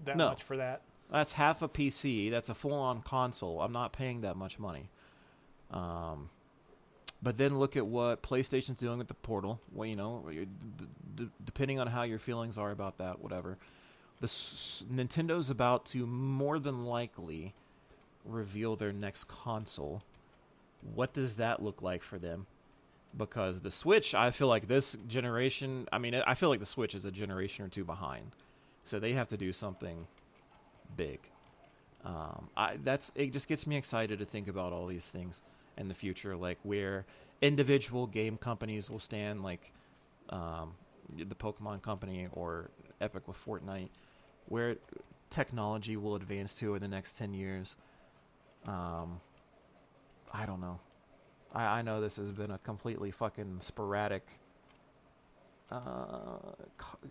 that much for that. That's half a PC. That's a full-on console. I'm not paying that much money. But then look at what PlayStation's doing with the Portal. Well, you know, depending on how your feelings are about that, whatever. Nintendo's about to more than likely reveal their next console. What does that look like for them? Because the Switch, I feel like this generation, I feel like the Switch is a generation or two behind. So they have to do something big. It just gets me excited to think about all these things in the future, like where individual game companies will stand, like the Pokemon Company or Epic with Fortnite, where technology will advance to in the next 10 years. I don't know. I know this has been a completely fucking sporadic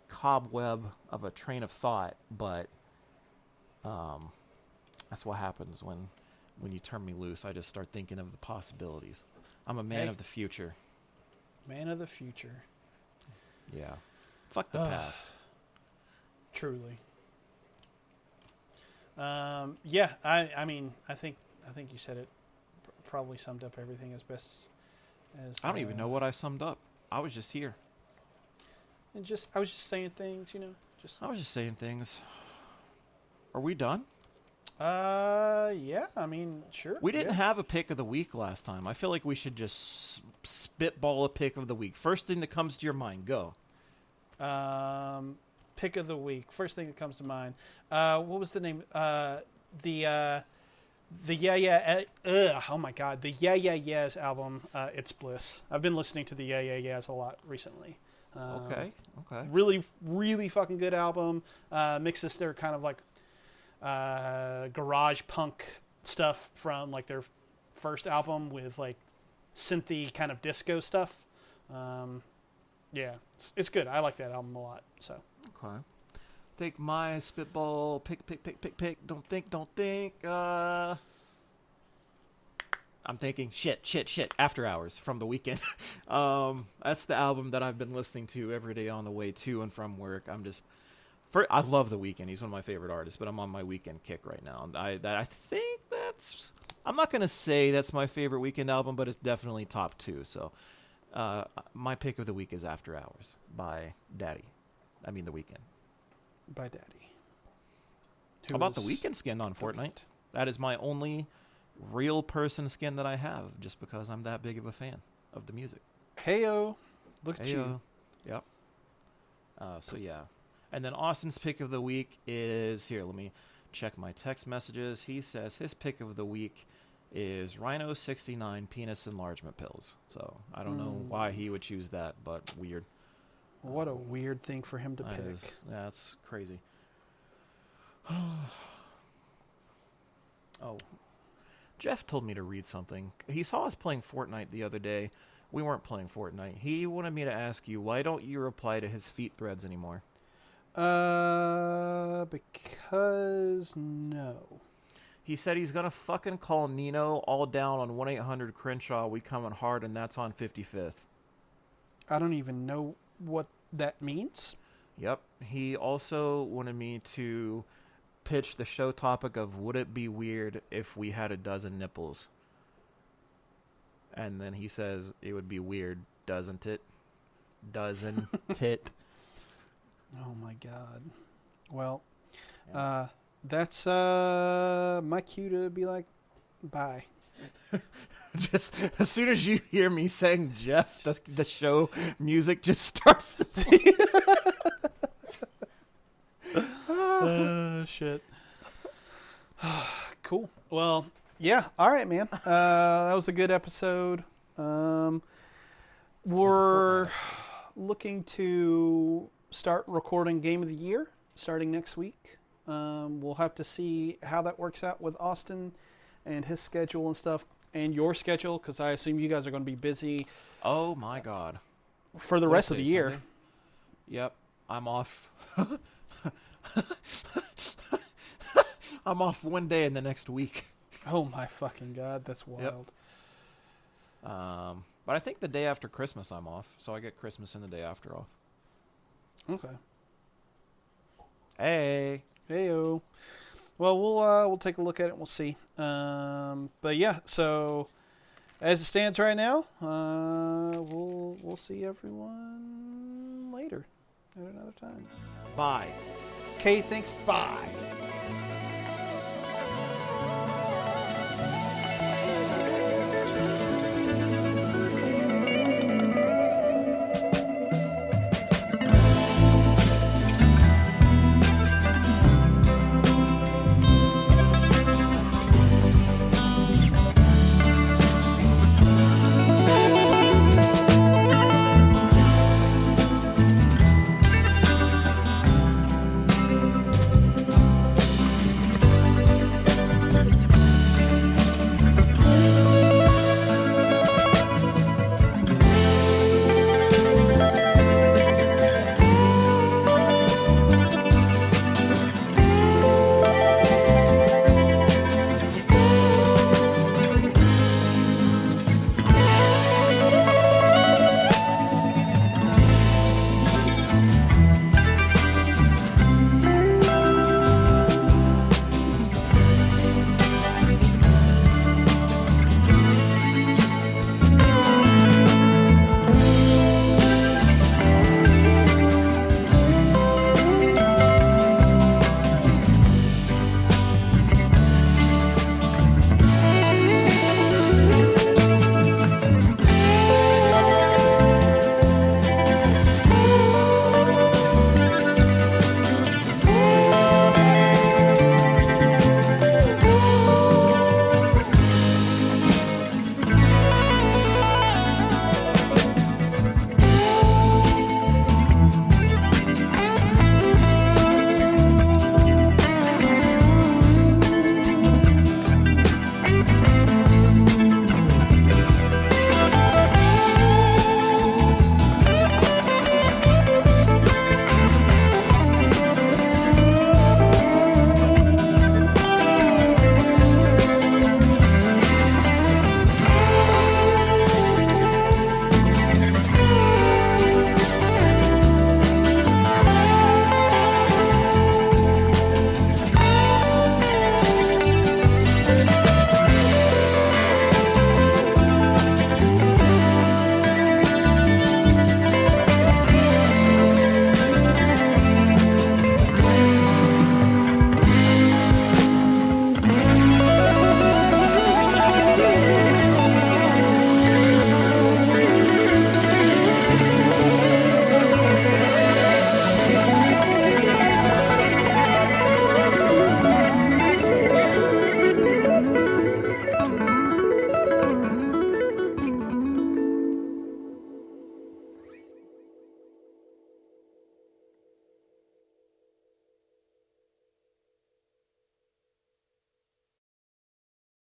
cobweb of a train of thought, but that's what happens when you turn me loose. I just start thinking of the possibilities. I'm a man of the future. Man of the future. Yeah. Fuck the past. Truly. Yeah, I think you said it. Probably summed up everything as best as. I don't even know what I summed up. I was just here. And I was just saying things, you know. I was just saying things. Are we done? Yeah. Sure. We didn't have a pick of the week last time. I feel like we should just spitball a pick of the week. First thing that comes to your mind, go. Pick of the week. First thing that comes to mind. What was the name? The oh my god, the Yeah Yeah Yeahs album, It's Bliss. I've been listening to the Yeah Yeah Yeahs a lot recently. Okay. Really, really fucking good album. Mixes their kind of like garage punk stuff from like their first album with like synthy kind of disco stuff. Yeah, it's good. I like that album a lot. So okay. Take my spitball. Pick. Don't think. I'm thinking shit. After Hours from The Weeknd. That's the album that I've been listening to every day on the way to and from work. I love The Weeknd. He's one of my favorite artists, but I'm on my Weeknd kick right now. I think that's. I'm not gonna say that's my favorite Weeknd album, but it's definitely top 2. So, my pick of the week is After Hours by Daddy. I mean The Weeknd. By Daddy. How about the Weeknd skin on Fortnite? That is my only real person skin that I have, just because I'm that big of a fan of the music. Heyo, look at you. Yep. So yeah, and then Austin's pick of the week is here. Let me check my text messages. He says his pick of the week is Rhino 69 penis enlargement pills. So I don't know why he would choose that, but weird. What a weird thing for him to pick. Yeah, that's crazy. Oh. Jeff told me to read something. He saw us playing Fortnite the other day. We weren't playing Fortnite. He wanted me to ask you, why don't you reply to his feet threads anymore? Because no. He said he's going to fucking call Nino all down on 1-800 Crenshaw. We coming hard, and that's on 55th. I don't even know what that means. Yep. He also wanted me to pitch the show topic of, would it be weird if we had a dozen nipples? And then he says, it would be weird, doesn't it? Doesn't it? Oh my God. Well, yeah. That's my cue to be like, bye. Just as soon as you hear me saying Jeff, the show music just starts to sing. Shit. Cool. Well, yeah. All right, man. That was a good episode. We're looking to start recording Game of the Year starting next week. We'll have to see how that works out with Austin and his schedule and stuff, and your schedule, because I assume you guys are going to be busy. Oh my God! For the rest of the year. Sunday? Yep, I'm off. I'm off one day in the next week. Oh my fucking God, that's wild. Yep. But I think the day after Christmas I'm off, so I get Christmas and the day after off. Okay. Heyo. Well, we'll take a look at it and we'll see. But yeah, so as it stands right now, we'll see everyone later at another time. Bye. Okay, thanks. Bye.